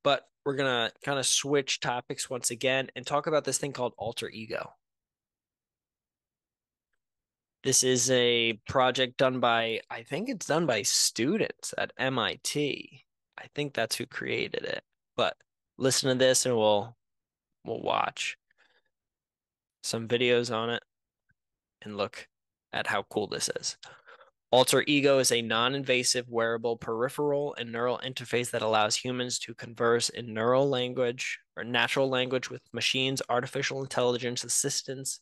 but we're gonna kind of switch topics once again and talk about this thing called alter ego. This is a project done by, I think it's done by students at MIT. I think that's who created it. But listen to this and we'll watch some videos on it and look at how cool this is. Alter Ego is a non-invasive wearable peripheral and neural interface that allows humans to converse in neural language or natural language with machines, artificial intelligence assistants,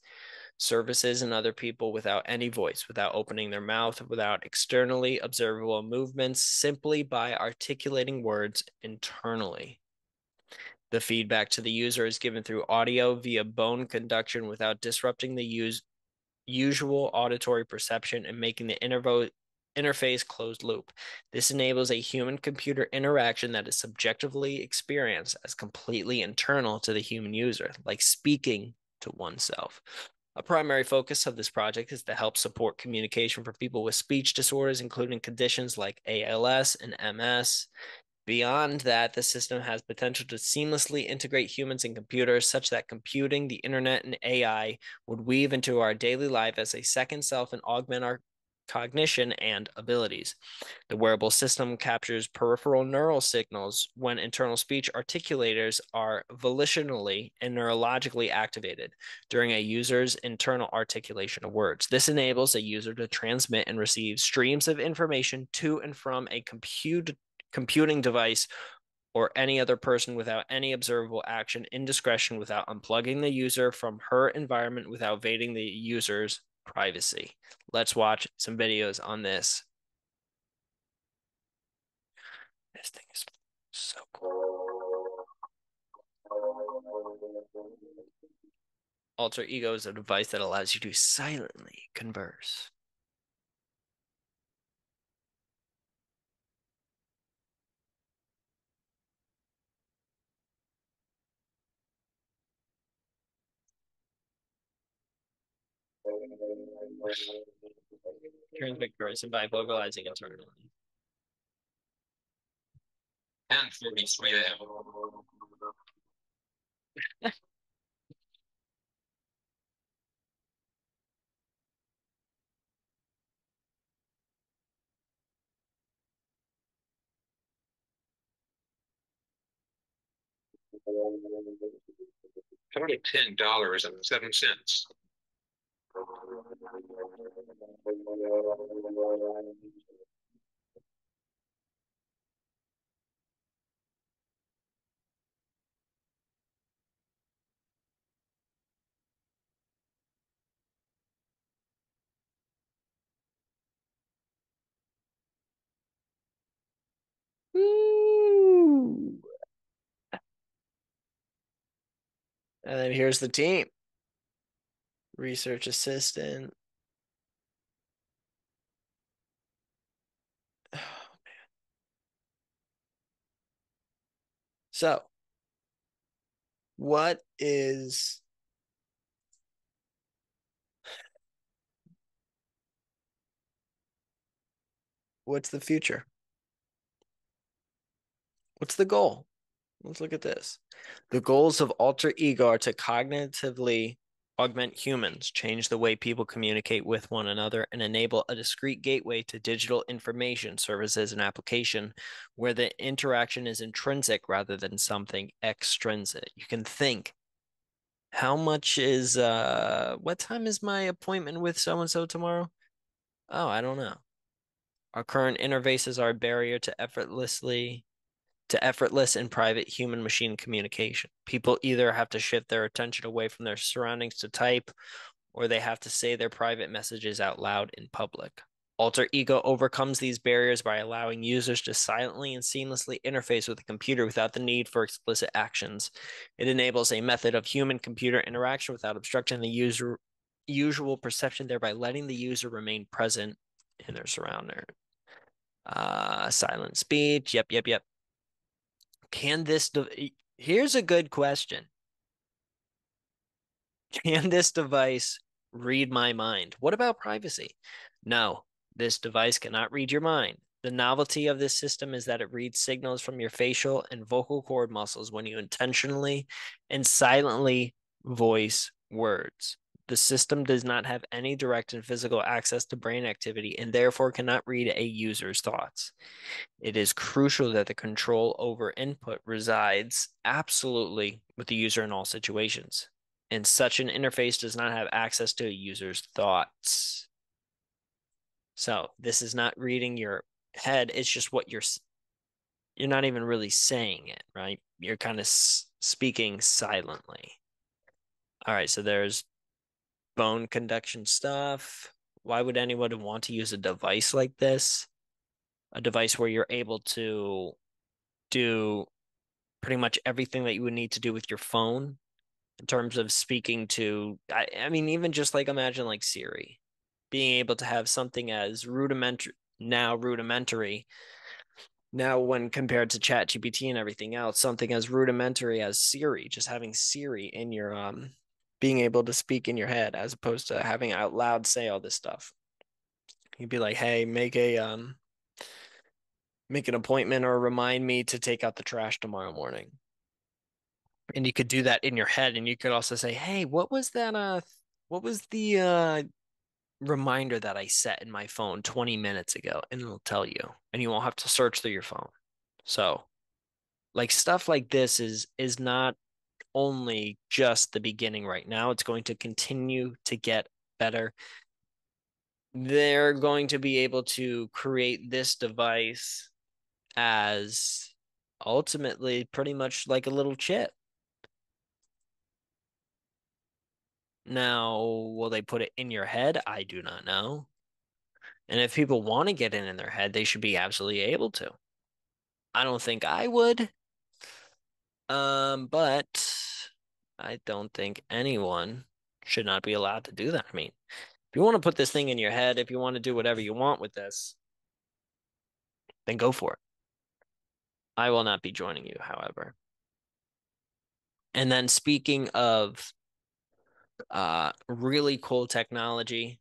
services, and other people without any voice, without opening their mouth, without externally observable movements, simply by articulating words internally. The feedback to the user is given through audio via bone conduction without disrupting the usual auditory perception and making the interface closed loop. This enables a human-computer interaction that is subjectively experienced as completely internal to the human user, like speaking to oneself. A primary focus of this project is to help support communication for people with speech disorders, including conditions like ALS and MS. Beyond that, the system has potential to seamlessly integrate humans and computers such that computing, the internet, and AI would weave into our daily life as a second self and augment our cognition and abilities. The wearable system captures peripheral neural signals when internal speech articulators are volitionally and neurologically activated during a user's internal articulation of words. This enables a user to transmit and receive streams of information to and from a computing device or any other person without any observable action, indiscretion, without unplugging the user from her environment, without invading the user's privacy. Let's watch some videos on this. This thing is so cool. Alter Ego is a device that allows you to silently converse. Transmit conversing by vocalizing internally. 10:43 a.m. Total $10.07. Ooh. And then here's the team. Research assistant. So, what is what's the future? What's the goal? Let's look at this. The goals of alter ego are to cognitively augment humans, change the way people communicate with one another, and enable a discrete gateway to digital information, services, and application where the interaction is intrinsic rather than something extrinsic. You can think, how much is what time is my appointment with so and so tomorrow? Oh, I don't know. Our current interfaces are a barrier to effortless and private human machine communication. People either have to shift their attention away from their surroundings to type, or they have to say their private messages out loud in public. Alter Ego overcomes these barriers by allowing users to silently and seamlessly interface with the computer without the need for explicit actions. It enables a method of human computer interaction without obstructing the usual perception, thereby letting the user remain present in their surroundings. Silent speech. Yep, yep, yep. Can this Here's a good question. Can this device read my mind? What about privacy? No, this device cannot read your mind. The novelty of this system is that it reads signals from your facial and vocal cord muscles when you intentionally and silently voice words. The system does not have any direct and physical access to brain activity and therefore cannot read a user's thoughts. It is crucial that the control over input resides absolutely with the user in all situations. And such an interface does not have access to a user's thoughts. So this is not reading your head. It's just what you're not even really saying it, right? You're kind of speaking silently. All right, so there's bone conduction stuff. Why would anyone want to use a device like this? A device where you're able to do pretty much everything that you would need to do with your phone in terms of speaking to, I mean, even just like imagine like Siri, being able to have something as rudimentary now when compared to ChatGPT and everything else, something as rudimentary as Siri, just having Siri in your being able to speak in your head as opposed to having out loud say all this stuff. You'd be like, hey, make an appointment or remind me to take out the trash tomorrow morning. And you could do that in your head. And you could also say, hey, what was the reminder that I set in my phone 20 minutes ago? And it'll tell you. And you won't have to search through your phone. So like stuff like this is not only just the beginning right now, it's going to continue to get better. They're going to be able to create this device as ultimately pretty much like a little chip. Now, will they put it in your head? I do not know. And if people want to get it in their head, they should be absolutely able to. I don't think I would. But I don't think anyone should not be allowed to do that. I mean, if you want to put this thing in your head, if you want to do whatever you want with this, then go for it. I will not be joining you, however. And then speaking of really cool technology,